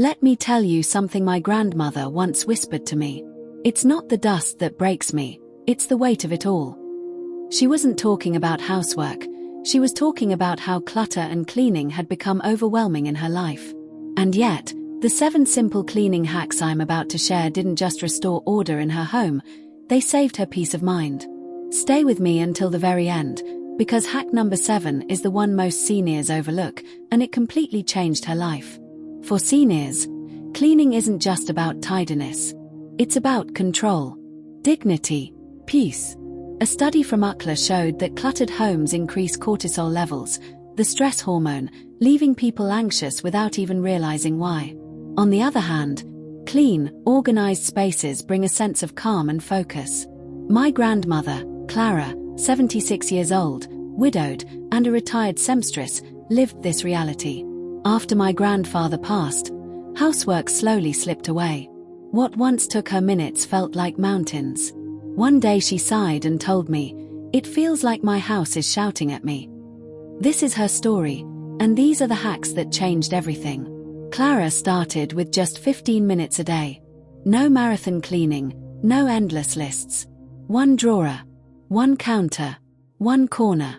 Let me tell you something my grandmother once whispered to me. It's not the dust that breaks me, it's the weight of it all. She wasn't talking about housework, she was talking about how clutter and cleaning had become overwhelming in her life. And yet, the 7 simple cleaning hacks I'm about to share didn't just restore order in her home, they saved her peace of mind. Stay with me until the very end, because hack number 7 is the one most seniors overlook, and it completely changed her life. For seniors, cleaning isn't just about tidiness. It's about control, dignity, peace. A study from UCLA showed that cluttered homes increase cortisol levels, the stress hormone, leaving people anxious without even realizing why. On the other hand, clean, organized spaces bring a sense of calm and focus. My grandmother, Clara, 76 years old, widowed, and a retired seamstress, lived this reality. After my grandfather passed, housework slowly slipped away. What once took her minutes felt like mountains. One day she sighed and told me, "It feels like my house is shouting at me." This is her story, and these are the hacks that changed everything. Clara started with just 15 minutes a day. No marathon cleaning, no endless lists. One drawer, one counter, one corner.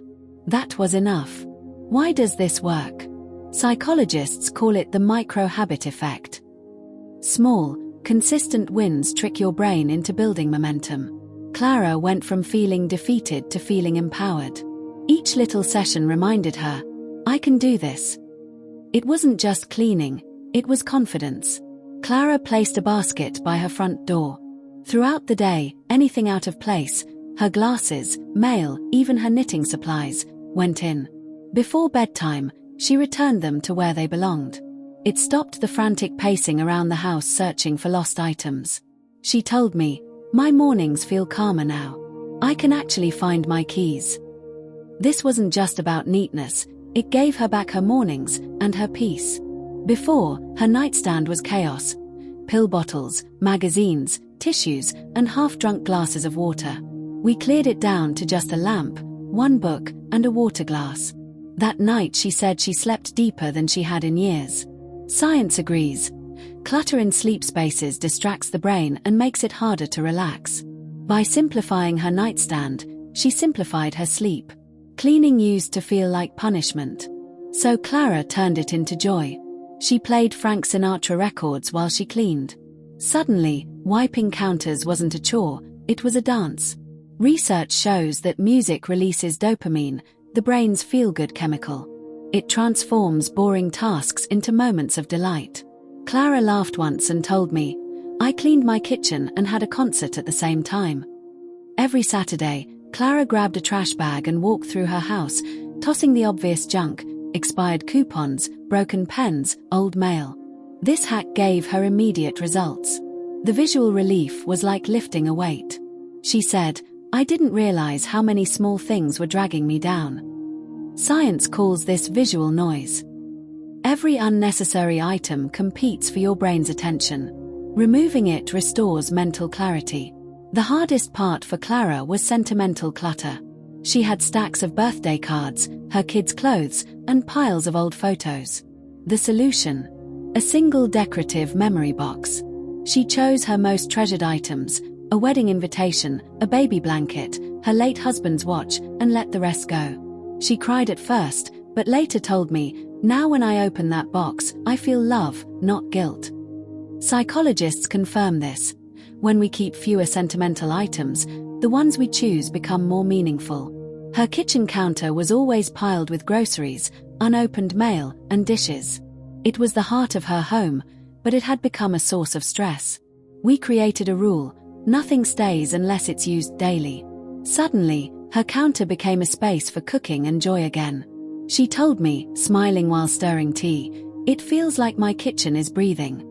That was enough. Why does this work? Psychologists call it the micro-habit effect. Small, consistent wins trick your brain into building momentum. Clara went from feeling defeated to feeling empowered. Each little session reminded her, "I can do this." It wasn't just cleaning, it was confidence. Clara placed a basket by her front door. Throughout the day, anything out of place, her glasses, mail, even her knitting supplies, went in. Before bedtime, she returned them to where they belonged. It stopped the frantic pacing around the house searching for lost items. She told me, "My mornings feel calmer now. I can actually find my keys." This wasn't just about neatness, it gave her back her mornings and her peace. Before, her nightstand was chaos. Pill bottles, magazines, tissues, and half-drunk glasses of water. We cleared it down to just a lamp, one book, and a water glass. That night she said she slept deeper than she had in years. Science agrees. Clutter in sleep spaces distracts the brain and makes it harder to relax. By simplifying her nightstand, she simplified her sleep. Cleaning used to feel like punishment. So Clara turned it into joy. She played Frank Sinatra records while she cleaned. Suddenly, wiping counters wasn't a chore, it was a dance. Research shows that music releases dopamine, the brain's feel-good chemical. It transforms boring tasks into moments of delight. Clara laughed once and told me, "I cleaned my kitchen and had a concert at the same time." Every Saturday, Clara grabbed a trash bag and walked through her house, tossing the obvious junk, expired coupons, broken pens, old mail. This hack gave her immediate results. The visual relief was like lifting a weight. She said, "I didn't realize how many small things were dragging me down." Science calls this visual noise. Every unnecessary item competes for your brain's attention. Removing it restores mental clarity. The hardest part for Clara was sentimental clutter. She had stacks of birthday cards, her kids' clothes, and piles of old photos. The solution? A single decorative memory box. She chose her most treasured items, a wedding invitation, a baby blanket, her late husband's watch, and let the rest go. She cried at first, but later told me, "Now when I open that box, I feel love, not guilt." Psychologists confirm this. When we keep fewer sentimental items, the ones we choose become more meaningful. Her kitchen counter was always piled with groceries, unopened mail, and dishes. It was the heart of her home, but it had become a source of stress. We created a rule: nothing stays unless it's used daily. Suddenly, her counter became a space for cooking and joy again. She told me, smiling while stirring tea, "It feels like my kitchen is breathing."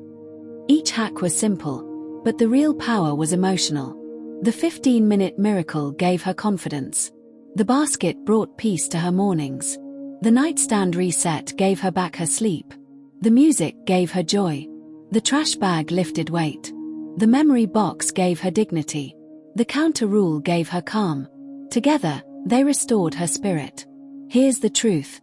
Each hack was simple, but the real power was emotional. The 15-minute miracle gave her confidence. The basket brought peace to her mornings. The nightstand reset gave her back her sleep. The music gave her joy. The trash bag lifted weight. The memory box gave her dignity. The counter rule gave her calm. Together, they restored her spirit. Here's the truth.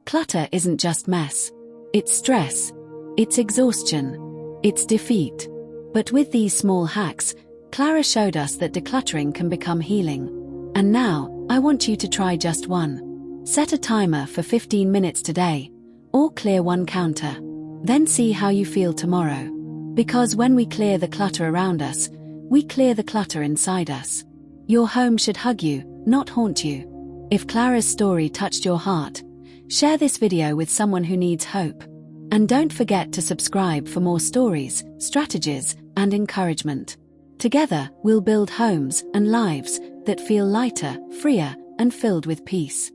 Clutter isn't just mess. It's stress. it's exhaustion, it's defeat. But with these small hacks, Clara showed us that decluttering can become healing. And now, I want you to try just one. Set a timer for 15 minutes today, or clear one counter. Then see how you feel tomorrow. Because when we clear the clutter around us, we clear the clutter inside us. Your home should hug you, not haunt you. If Clara's story touched your heart, share this video with someone who needs hope. And don't forget to subscribe for more stories, strategies, and encouragement. Together, we'll build homes and lives that feel lighter, freer, and filled with peace.